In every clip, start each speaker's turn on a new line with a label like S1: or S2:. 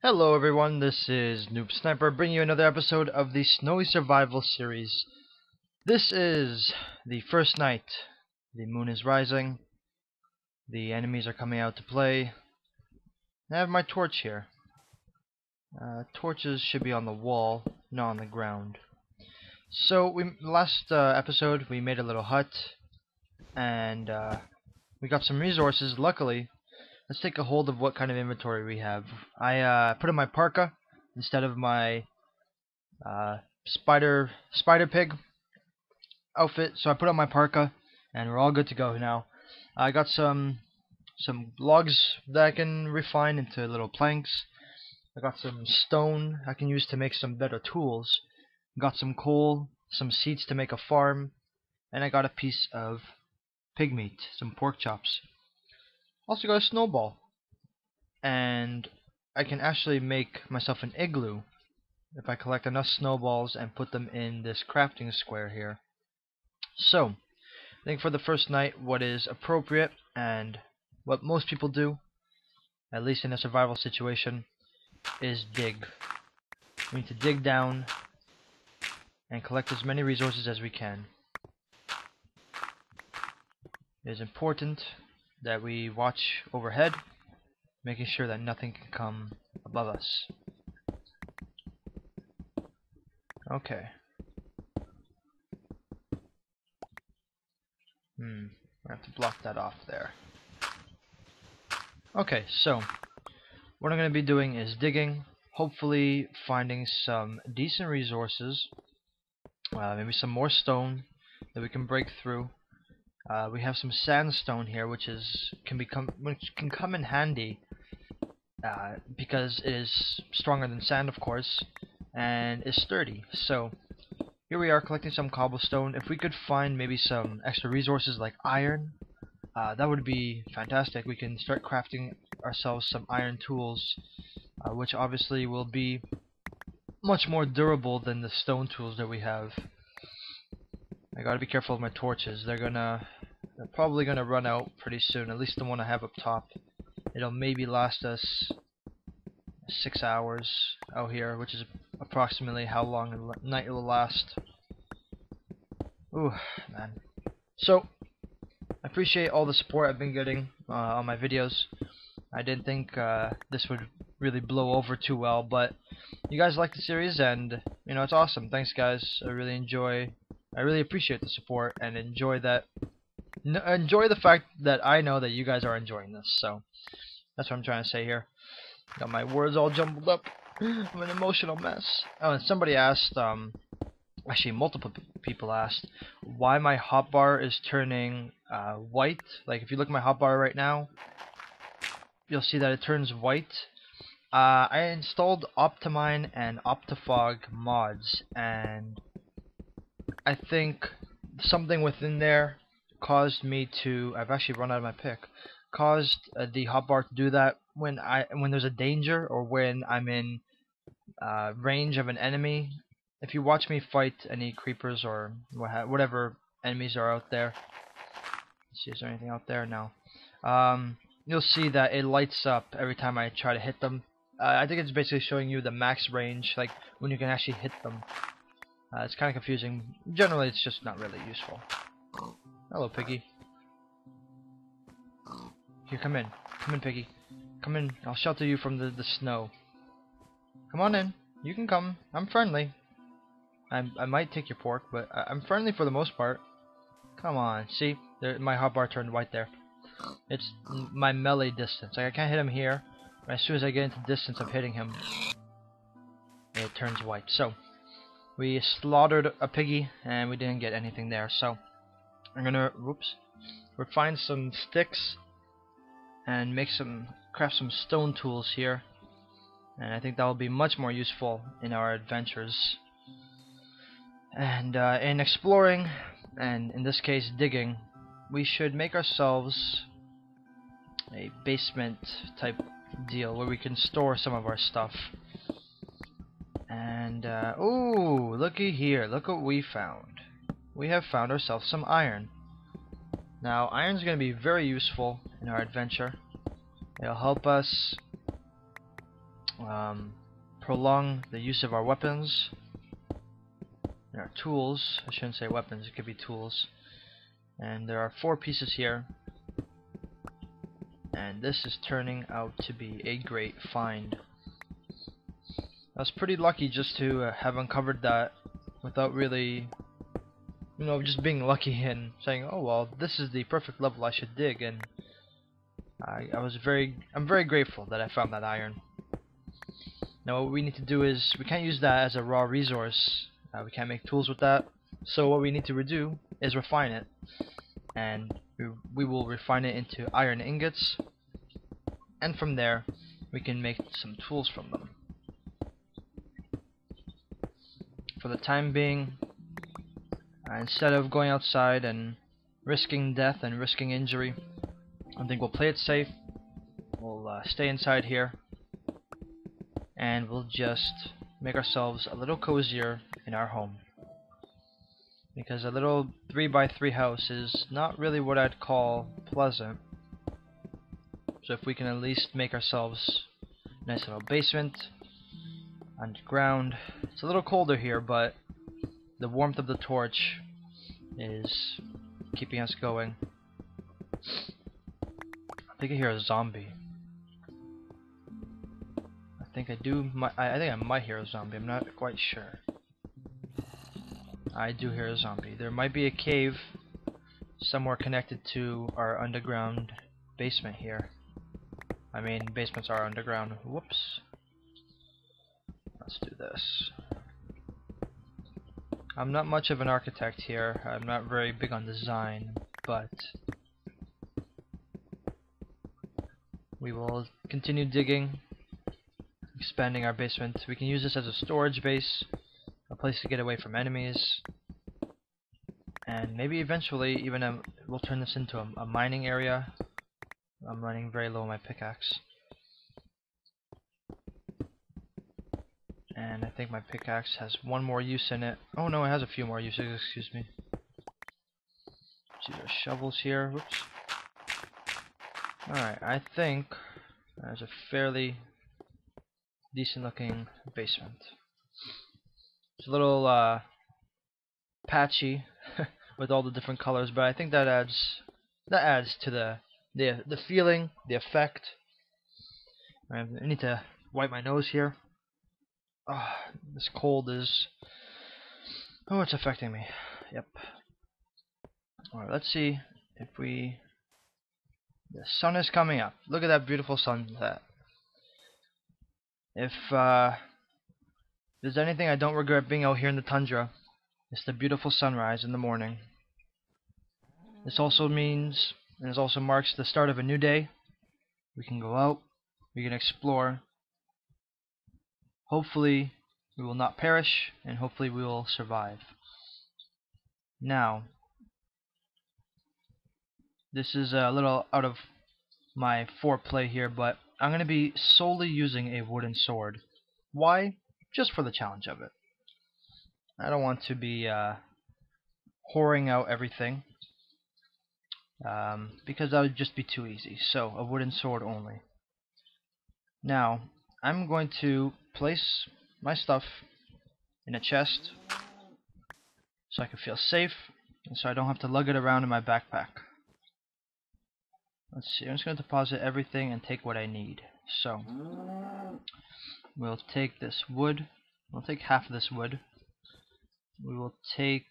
S1: Hello everyone, this is NoobSniper bringing you another episode of the Snowy Survival series. This is the first night. The moon is rising. The enemies are coming out to play. I have my torch here. Torches should be on the wall, not on the ground. So, last episode we made a little hut, and we got some resources, luckily. Let's take a hold of what kind of inventory we have. I put in my parka instead of my spider pig outfit, so I put on my parka, and we're all good to go now. I got some logs that I can refine into little planks. I got some stone I can use to make some better tools. Got some coal, some seeds to make a farm, and I got a piece of pig meat, some pork chops. Also got a snowball, and I can actually make myself an igloo if I collect enough snowballs and put them in this crafting square here. So, I think for the first night, what is appropriate and what most people do, at least in a survival situation, is dig. We need to dig down and collect as many resources as we can. It is important that we watch overhead, making sure that nothing can come above us. Okay. I have to block that off there. Okay, so what I'm going to be doing is digging, hopefully finding some decent resources, maybe some more stone that we can break through. We have some sandstone here, which can come in handy because it is stronger than sand, of course, and is sturdy. So here we are collecting some cobblestone. If we could find maybe some extra resources like iron, that would be fantastic. We can start crafting ourselves some iron tools, which obviously will be much more durable than the stone tools that we have. I gotta be careful of my torches. They're probably gonna run out pretty soon. At least the one I have up top. It'll maybe last us 6 hours out here, which is approximately how long a night will last. Ooh, man. So, I appreciate all the support I've been getting on my videos. I didn't think this would really blow over too well, but you guys like the series, and you know, it's awesome. Thanks, guys. I really appreciate the support, and enjoy the fact that I know that you guys are enjoying this. So that's what I'm trying to say here. Got my words all jumbled up. I'm an emotional mess. Oh, and somebody asked, actually multiple people asked, why my hotbar is turning white. Like if you look at my hotbar right now, you'll see that it turns white. I installed Optimine and Optifog mods, and I think something within there caused me to. I've actually run out of my pick. Caused the hotbar to do that when there's a danger or when I'm in range of an enemy. If you watch me fight any creepers or whatever enemies are out there, let's see, is there anything out there? No. You'll see that it lights up every time I try to hit them. I think it's basically showing you the max range, like when you can actually hit them. It's kind of confusing. Generally, it's just not really useful. Hello, piggy. Here, come in. Come in, piggy. Come in. I'll shelter you from the snow. Come on in. You can come. I'm friendly. I might take your pork, but I'm friendly for the most part. Come on. See? There, my hotbar turned white there. It's my melee distance. Like, I can't hit him here. But as soon as I get into distance of hitting him, it turns white. So, we slaughtered a piggy, and we didn't get anything there. So, I'm gonna, find some sticks and craft some stone tools here, and I think that will be much more useful in our adventures. And in exploring, and in this case digging, we should make ourselves a basement type deal where we can store some of our stuff. And ooh, looky here, look what we found. We have found ourselves some iron. Now, iron's going to be very useful in our adventure. It'll help us prolong the use of our weapons and our tools. I shouldn't say weapons, it could be tools. And there are 4 pieces here, and this is turning out to be a great find. I was pretty lucky just to have uncovered that without really, just being lucky and saying, oh well, this is the perfect level I should dig, and I'm very grateful that I found that iron. Now what we need to do is, we can't use that as a raw resource, we can't make tools with that, so what we need to do is refine it, and we will refine it into iron ingots, and from there we can make some tools from them. For the time being, instead of going outside and risking death and risking injury, I think we'll play it safe. We'll stay inside here, and we'll just make ourselves a little cozier in our home. Because a little 3x3 house is not really what I'd call pleasant. So if we can at least make ourselves a nice little basement underground. It's a little colder here, but the warmth of the torch is keeping us going. I think I hear a zombie. I think I might hear a zombie. I'm not quite sure. I do hear a zombie. There might be a cave somewhere connected to our underground basement here. I mean, basements are underground. Whoops. Let's do this. I'm not much of an architect here. I'm not very big on design, but we will continue digging, expanding our basement. We can use this as a storage base, a place to get away from enemies, and maybe eventually even we'll turn this into a mining area. I'm running very low on my pickaxe, and I think my pickaxe has one more use in it. Oh no, it has a few more uses, excuse me. These are shovels here. Whoops. Alright, I think there's a fairly decent looking basement. It's a little patchy with all the different colors, but I think that adds to the feeling, the effect. I need to wipe my nose here. Oh, this cold is... oh, it's affecting me. Yep. Alright, let's see if we... the sun is coming up. Look at that beautiful sunset. If there's anything I don't regret being out here in the tundra, it's the beautiful sunrise in the morning. This also means, and this also marks the start of a new day. We can go out, we can explore. Hopefully we will not perish, and hopefully we will survive. Now, this is a little out of my foreplay here, but I'm going to be solely using a wooden sword. Why? Just for the challenge of it. I don't want to be whoring out everything, because that would just be too easy. So, a wooden sword only. Now, I'm going to place my stuff in a chest so I can feel safe, and so I don't have to lug it around in my backpack. Let's see, I'm just going to deposit everything and take what I need. So, we'll take this wood. We'll take half of this wood. We will take...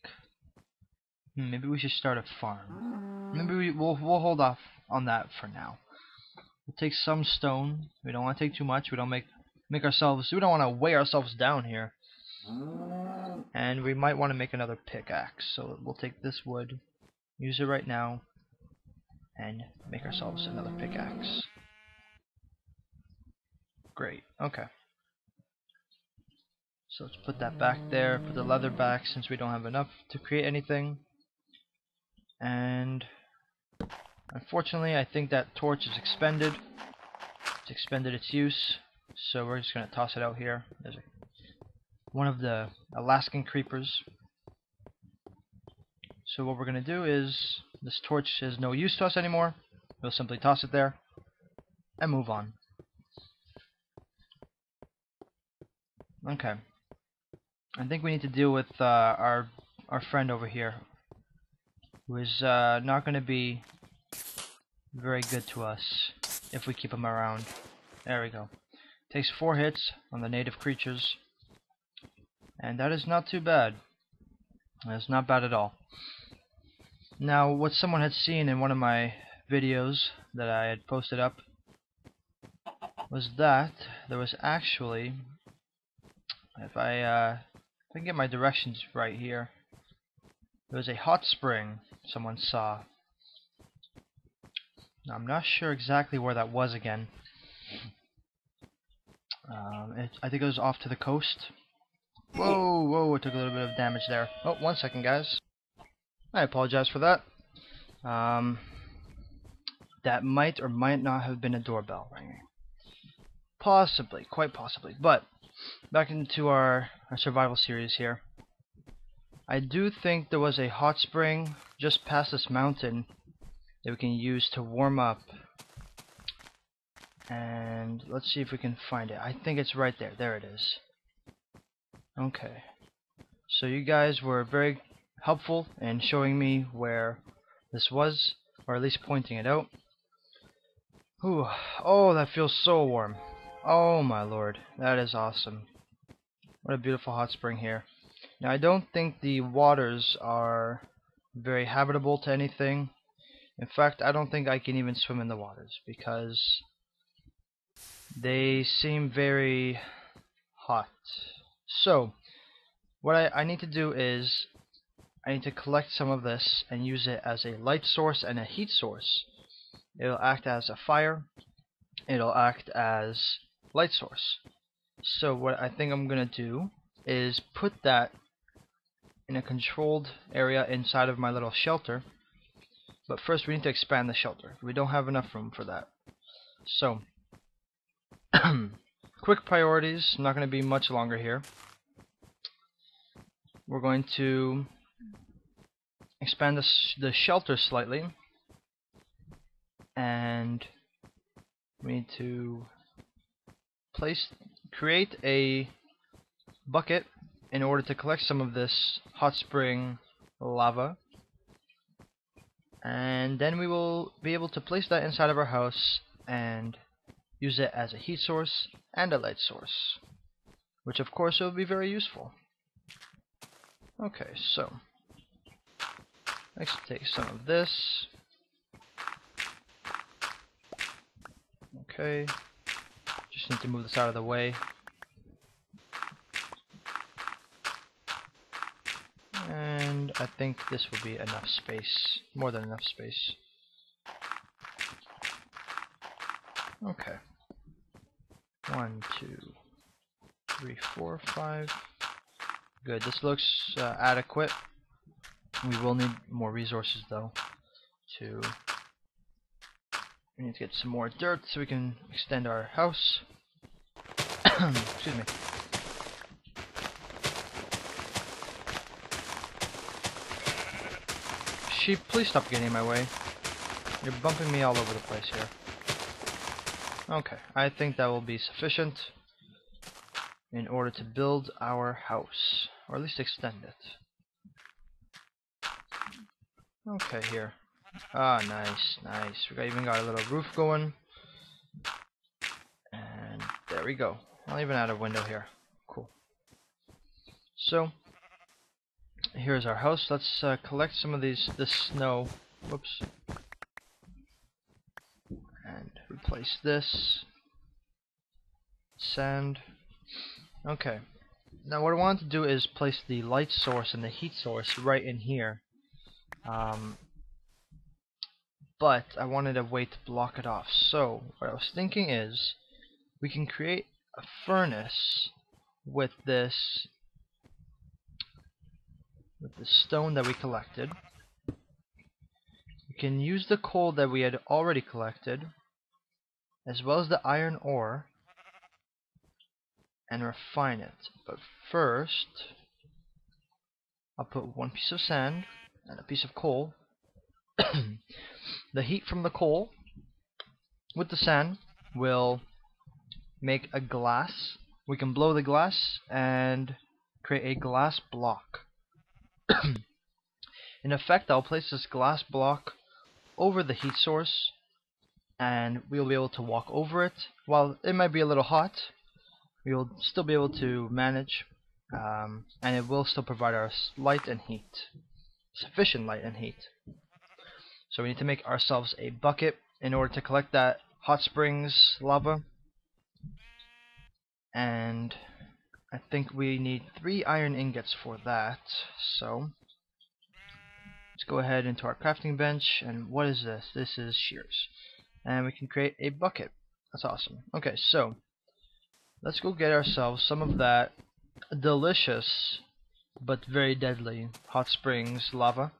S1: maybe we should start a farm. Maybe we'll hold off on that for now. We'll take some stone. We don't want to take too much. We don't make ourselves... we don't want to weigh ourselves down here. And we might want to make another pickaxe. So we'll take this wood, use it right now, and make ourselves another pickaxe. Great. Okay. So let's put that back there. Put the leather back since we don't have enough to create anything. And unfortunately, I think that torch is expended. It's expended its use. So we're just going to toss it out here. There's one of the Alaskan creepers. So what we're going to do is, this torch is no use to us anymore. We'll simply toss it there and move on. Okay. I think we need to deal with our friend over here, who is not going to be very good to us if we keep him around. There we go. Takes 4 hits on the native creatures, and that is not too bad. That's not bad at all. Now, what someone had seen in one of my videos that I had posted up was that there was actually, if I can get my directions right here, there was a hot spring someone saw. Now, I'm not sure exactly where that was again. I think it was off to the coast. Whoa, whoa, it took a little bit of damage there. Oh, 1 second, guys. I apologize for that. That might or might not have been a doorbell ringing. Possibly, quite possibly. But, back into our survival series here. I do think there was a hot spring just past this mountain that we can use to warm up. And let's see if we can find it. I think it's right there. There it is. Okay. So you guys were very helpful in showing me where this was, or at least pointing it out. Whew. Oh, that feels so warm. Oh my lord, that is awesome. What a beautiful hot spring here. Now, I don't think the waters are very habitable to anything. In fact, I don't think I can even swim in the waters because they seem very hot. So, what I need to do is I need to collect some of this and use it as a light source and a heat source. It'll act as a fire. It'll act as light source. So what I think I'm gonna do is put that in a controlled area inside of my little shelter. But first we need to expand the shelter. We don't have enough room for that. So quick priorities, not going to be much longer here. We're going to expand the shelter slightly, and we need to create a bucket in order to collect some of this hot spring lava, and then we will be able to place that inside of our house and use it as a heat source and a light source, which of course will be very useful. Okay, so let's take some of this. Okay, just need to move this out of the way. And I think this will be enough space, more than enough space. Okay. 1, 2, 3, 4, 5. Good, this looks adequate. We will need more resources though. We need to get some more dirt so we can extend our house. Excuse me. Sheep, please stop getting in my way. You're bumping me all over the place here. Okay, I think that will be sufficient in order to build our house, or at least extend it. Okay, here. Ah, nice, nice. We even got a little roof going. And there we go. I'll even add a window here. Cool. So, here's our house. Let's collect some of this snow. Whoops. And replace this. Sand. Okay. Now what I want to do is place the light source and the heat source right in here. But I wanted a way to block it off. So what I was thinking is we can create a furnace with the stone that we collected. We can use the coal that we had already collected, as well as the iron ore, and refine it. But first, I'll put 1 piece of sand and a piece of coal. The heat from the coal with the sand will make a glass, we can blow the glass and create a glass block. In effect, I'll place this glass block over the heat source, and we'll be able to walk over it. While it might be a little hot, we'll still be able to manage, and it will still provide us light and heat, sufficient light and heat. So we need to make ourselves a bucket in order to collect that hot springs lava, and I think we need 3 iron ingots for that. So let's go ahead into our crafting bench, and what is this? This is shears, and we can create a bucket. That's awesome. Okay, so let's go get ourselves some of that delicious but very deadly hot springs lava.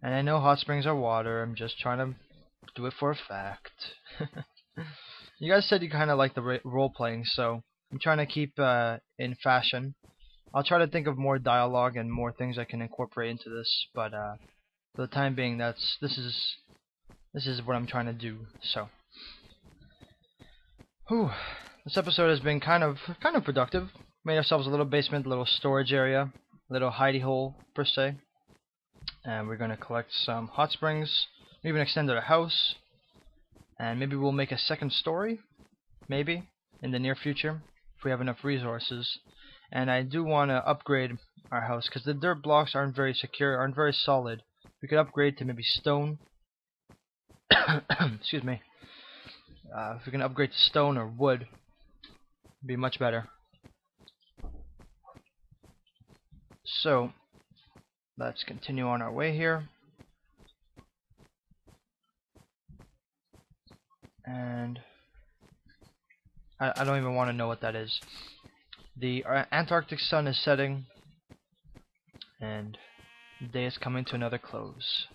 S1: And I know hot springs are water, I'm just trying to do it for a fact. You guys said you kind of like the role playing, so I'm trying to keep in fashion. I'll try to think of more dialogue and more things I can incorporate into this, but for the time being, this is what I'm trying to do. So, whew, this episode has been kind of productive. Made ourselves a little basement, little storage area, little hidey hole per se, and we're gonna collect some hot springs. We even extended our house, and maybe we'll make a second story, maybe in the near future if we have enough resources. And I do want to upgrade our house because the dirt blocks aren't very secure, aren't very solid. We could upgrade to maybe stone. Excuse me. If we can upgrade to stone or wood, it'd be much better. So let's continue on our way here. And I don't even want to know what that is. The Antarctic sun is setting, and the day is coming to another close.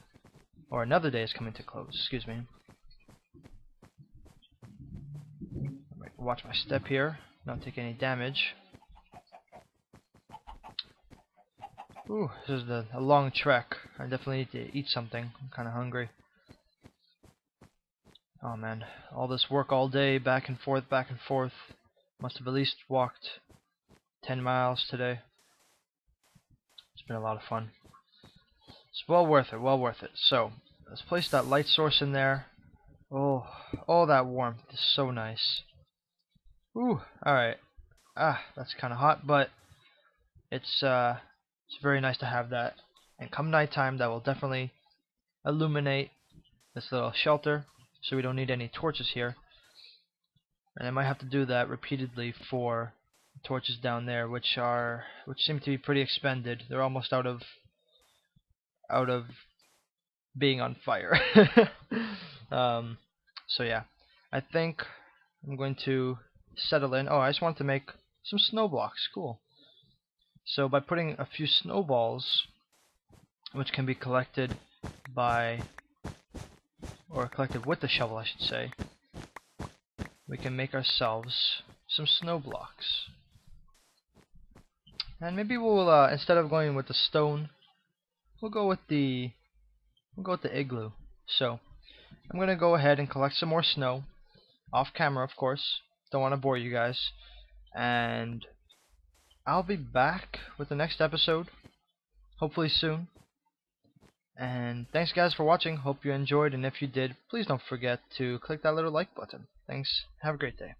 S1: Or another day is coming to close, excuse me. Watch my step here, not take any damage. Ooh, this is a long trek. I definitely need to eat something. I'm kind of hungry. Oh man, all this work all day, back and forth, back and forth. Must have at least walked 10 miles today. It's been a lot of fun. It's well worth it, well worth it. So, let's place that light source in there. Oh, all that warmth is so nice. Ooh, alright. That's kind of hot, but it's very nice to have that. And come nighttime, that will definitely illuminate this little shelter, so we don't need any torches here. And I might have to do that repeatedly for torches down there, which seem to be pretty expended. They're almost out of being on fire. So yeah, I think I'm going to settle in. Oh, I just want to make some snow blocks. Cool. So by putting a few snowballs, which can be collected collected with the shovel, I should say, we can make ourselves some snow blocks. And maybe we'll instead of going with the stone, we'll go with the igloo. So I'm gonna go ahead and collect some more snow off camera, of course. Don't want to bore you guys, and I'll be back with the next episode, hopefully soon. And thanks guys for watching. Hope you enjoyed, and if you did, please don't forget to click that little like button. Thanks. Have a great day.